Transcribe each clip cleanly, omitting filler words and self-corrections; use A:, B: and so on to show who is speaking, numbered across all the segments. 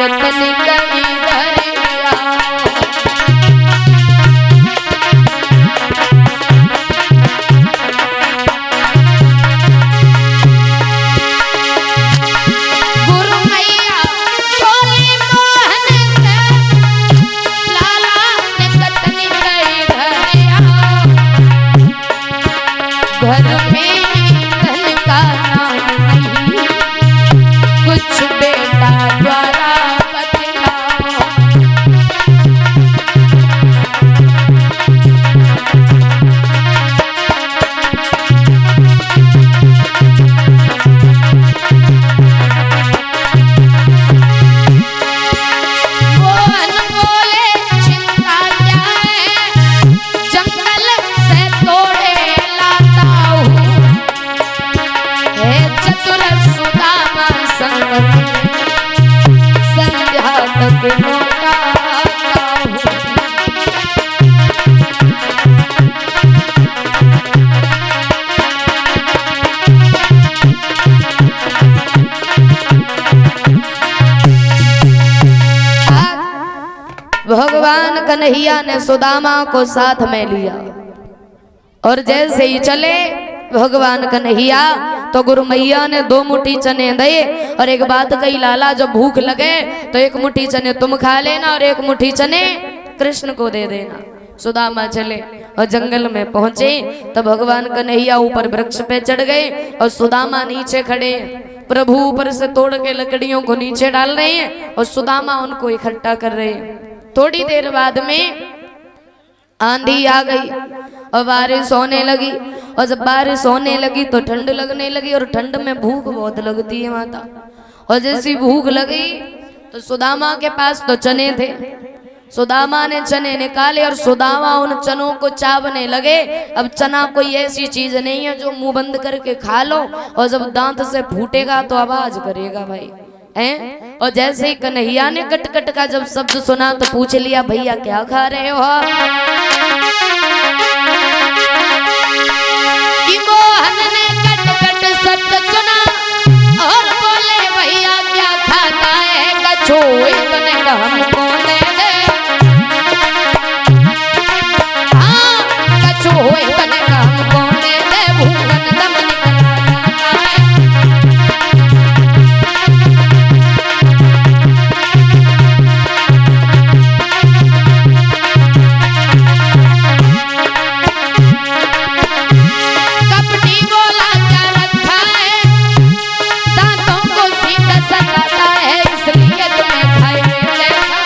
A: कतनी कई धरिया। गुरु मैया बोली मोहन से लाला ने कतनी कई धरिया। घर में धन का नाम नहीं, कुछ बेटा द्वारा बतलाओ। मोहन बोले चिंता क्या है, जंगल से तोड़े लाता हूँ। हे चतुर सुदामा संग संध्या तक लौटा आता हूँ। भगवान कन्हैया ने सुदामा को साथ में लिया और जैसे ही चले भगवान कन्हैया तो गुरु मैया ने 2 मुट्ठी चने दिए और एक बात कही, लाला जब भूख लगे तो 1 मुट्ठी चने तुम खा लेना और 1 मुट्ठी चने कृष्ण को दे देना। सुदामा चले और जंगल में पहुंचे तो भगवान कन्हैया ऊपर वृक्ष पे चढ़ गए और सुदामा नीचे खड़े। प्रभु ऊपर से तोड़ के लकड़ियों को नीचे डाल रहे हैं और सुदामा उनको इकट्ठा कर रहे हैं। थोड़ी देर बाद में आंधी आ गई और बारिश होने लगी और जब बारिश होने लगी तो ठंड लगने लगी और ठंड में भूख बहुत लगती है माता। और जैसी भूख लगी तो सुदामा के पास तो चने थे, सुदामा ने चने निकाले और सुदामा उन चनों को चावने लगे। अब चना कोई ऐसी चीज नहीं है जो मुंह बंद करके खा लो और जब दांत से फूटेगा तो आवाज करेगा भाई हैं। और जैसे ही कन्हैया ने कट कट का जब शब्द सुना तो पूछ लिया, भैया क्या खा रहे हो? कि मोहन ने कट कट शब्द सुना और बोले, भैया क्या खाता है? कछो इतने का हमको दे दे। हाँ, कछो इतने का हमको दे दे, भूखन दम निकल जाता है। कपटी बोला क्या रखा है, दांतों को सीधा सताता है, इसलिए तुम्हें खाए जैसा।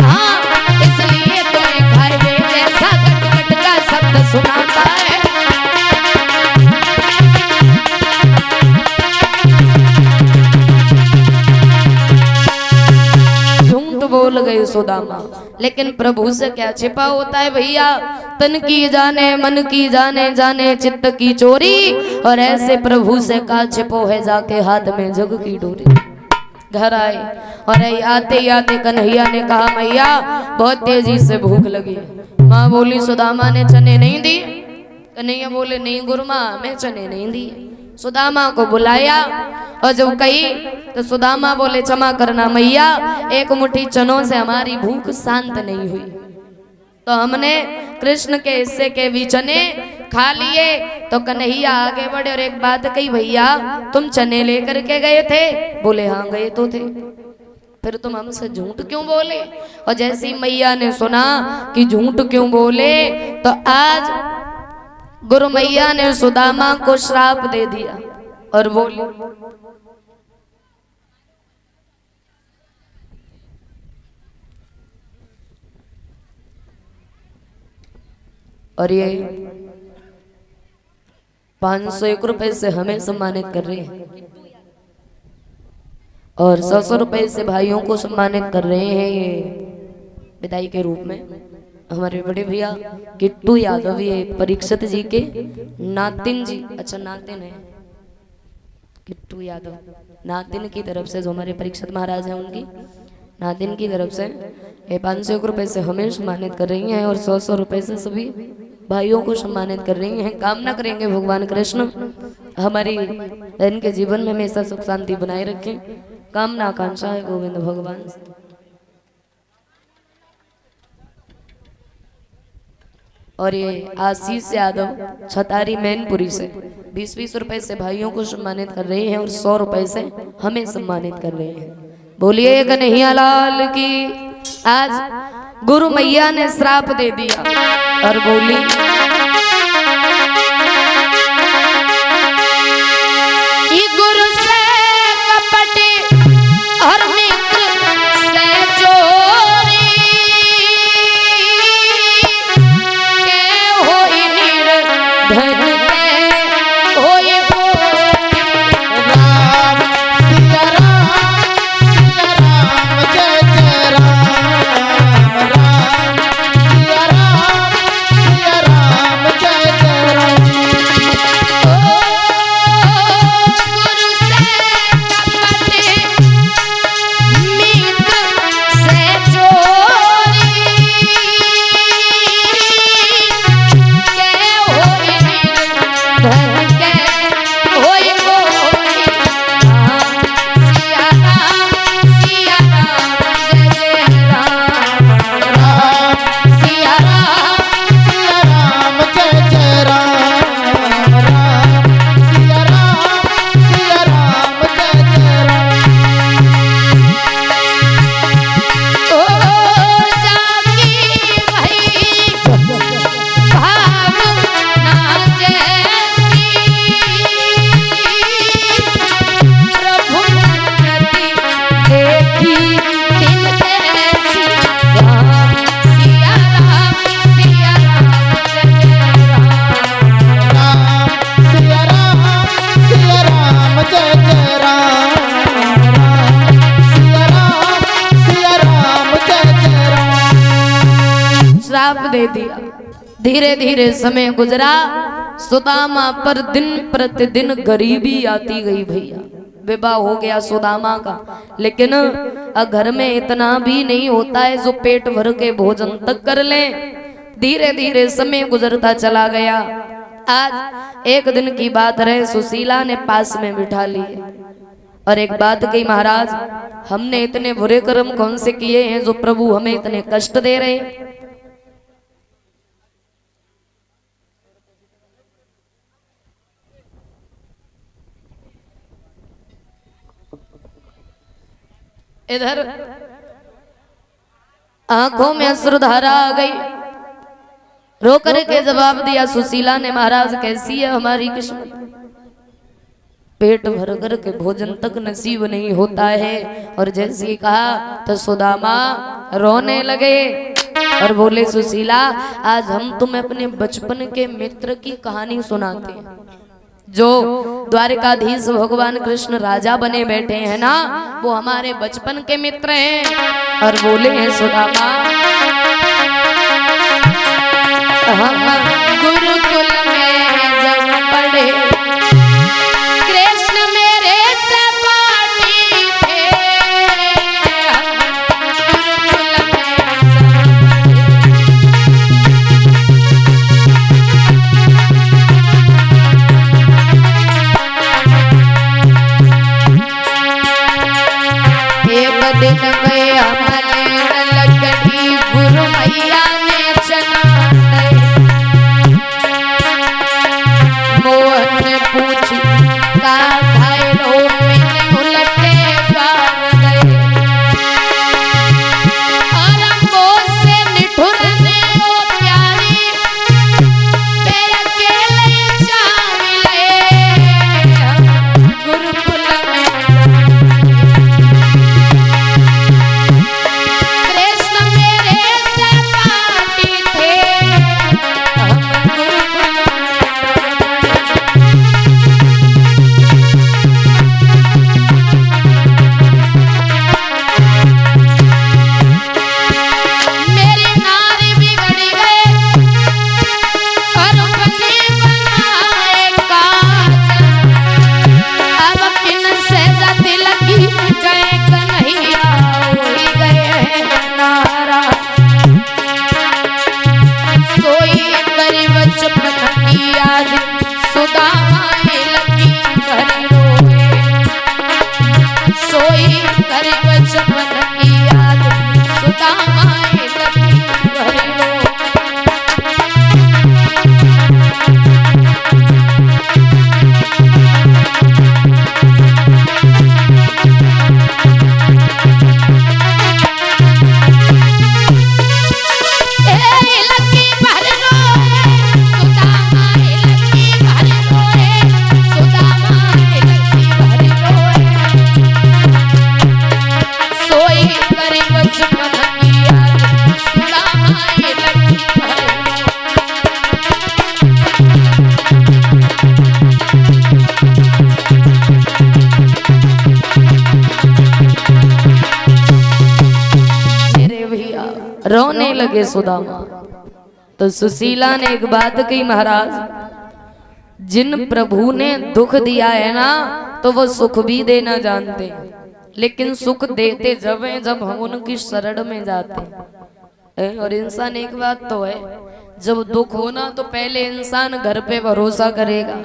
A: हाँ, इसलिए तुम्हें खाए जैसा कट कट का शब्द सुनाता है। झूठ बोल गए सुदामा, लेकिन प्रभु से क्या छिपा होता है भैया। तन की जाने मन की जाने, जाने चित्त की चोरी, और ऐसे प्रभु से का छिपो है जाके हाथ में जग की डोरी। घर आए और आते आते कन्हैया ने कहा, मैया बहुत तेजी से भूख लगी। माँ बोली, सुदामा ने चने नहीं दी? कन्हैया बोले, नहीं गुरु माँ, मैं चने नहीं दी। सुदामा को बुलाया और जब कही तो सुदामा बोले, क्षमा करना मैया, 1 मुट्ठी चनों से हमारी भूख शांत नहीं हुई, तो हमने कृष्ण के हिस्से के भी चने खा लिए। तो कन्हैया आगे बढ़े और एक बात कही, भैया तुम चने लेकर के गए थे? बोले हाँ गए तो थे। फिर तुम हमसे झूठ क्यों बोले? और जैसी मैया ने सुना कि झूठ क्यों बोले तो आज गुरु मैया ने सुदामा को श्राप दे दिया और बोली, और ये 501 रुपए से हमें सम्मानित कर रहे हैं और 100 रुपए से भाइयों को सम्मानित कर रहे हैं। ये विदाई के रूप में हमारे बड़े भैया किट्टू यादव, ये परीक्षित जी के नातिन जी, अच्छा नातिन है किट्टू यादव, नातिन की तरफ से जो हमारे परीक्षित महाराज हैं उनकी नातिन की तरफ से ये 501 रुपए से हमें सम्मानित कर रही हैं और 100 रुपए से सभी भाइयों को सम्मानित कर रही हैं। कामना करेंगे भगवान कृष्ण हमारी बहन के जीवन में हमेशा सुख शांति बनाए रखें। कामना कांक्षा है गोविंद भगवान से। और ये आशीष यादव छतारी मैनपुरी से 20-20 रुपए से भाइयों को सम्मानित कर रहे हैं और 100 रुपए से हमें सम्मानित कर रहे हैं। बोलिए कन्हैया लाल की। आज गुरु मैया ने श्राप दे दिया और बोली ये गुरु से कपटी और मित्र से चोरी के होई निर्धन के होई भोरी।
B: राम सिया राम जय जय राम। राम सिया राम जय जय राम।
A: गुरु से कपटी मित्र से चोरी के होई निर्धन के होई भोरी। राम सिया राम जय जय राम। राम सिया राम
B: जय जय राम। राम सिया राम जय जय राम।
A: ओ जागी वही भावना जैसी प्रभु नदी देखी दिन कैसी। राम सिया राम जय जय राम।
B: राम सिया राम जय जय राम। राम सिया राम जय जय राम।
A: श्राप दे दिया। धीरे धीरे समय गुजरा। सुदामा पर दिन प्रतिदिन गरीबी आती गई भैया। विवाह हो गया सुदामा का, लेकिन घर में इतना भी नहीं होता है जो पेट भर के भोजन तक कर ले। धीरे धीरे समय गुजरता चला गया। आज एक दिन की बात रहे, सुशीला ने पास में बिठा ली और एक बात कही, महाराज हमने इतने बुरे कर्म कौन से किए हैं जो प्रभु हमें इतने कष्ट दे रहे हैं। इधर आंखों में अश्रुधारा आ गई। रो करके जवाब दिया सुशीला ने, महाराज कैसी है हमारी किस्मत, पेट भर कर के भोजन तक नसीब नहीं होता है। और जैसे ही कहा तो सुदामा रोने लगे और बोले, सुशीला आज हम तुम्हें अपने बचपन के मित्र की कहानी सुनाते हैं, जो द्वारिकाधीश भगवान कृष्ण राजा बने बैठे हैं ना, वो हमारे बचपन के मित्र हैं। और बोले हैं सुदामा, हम गुरुकुल में जब पढ़े कृष्ण मेरे से पाटी थे। गुरुकुल में एक दिन गया मलेर लकड़ी गुरु मैया ने चना मोहन रोने लगे सुदामा। तो सुशीला ने एक बात कही, महाराज जिन प्रभु ने दुख दिया है ना तो वो सुख भी देना जानते हैं, लेकिन सुख देते जब हैं जब हम उनकी शरण में जाते हैं। और इंसान एक बात तो है, जब दुख होना तो पहले इंसान घर पे भरोसा करेगा,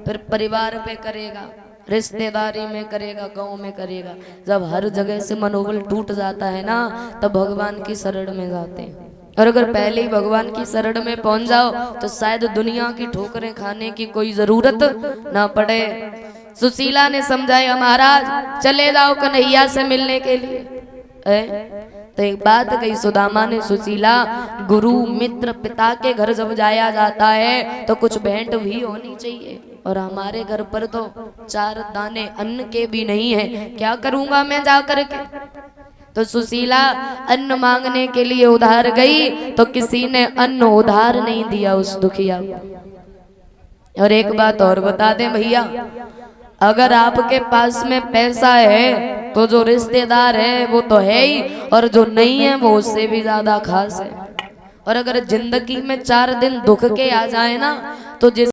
A: फिर परिवार पे करेगा, रिश्तेदारी में करेगा, गांव में करेगा। जब हर जगह से मनोबल टूट जाता है ना तब भगवान की शरण में जाते हैं। और अगर पहले ही भगवान की शरण में पहुंच जाओ तो शायद दुनिया की ठोकरें खाने की कोई जरूरत ना पड़े। सुशीला ने समझाया, महाराज चले जाओ कन्हैया से मिलने के लिए। तो एक बात कही सुदामा ने, सुशीला गुरु मित्र पिता के घर जब जाया जाता है तो कुछ भेंट भी होनी चाहिए, और हमारे घर पर तो 4 दाने अन्न के भी नहीं है, क्या करूंगा मैं जाकर के। तो सुशीला अन्न मांगने के लिए उधार गई तो किसी ने अन्न उधार नहीं दिया उस दुखिया को। और एक बात और बता दें भैया, अगर आपके पास में पैसा है तो जो रिश्तेदार है वो तो है ही, और जो नहीं है वो उससे भी ज्यादा खास है। और अगर जिंदगी में 4 दिन दुख के आ जाए ना तो जिस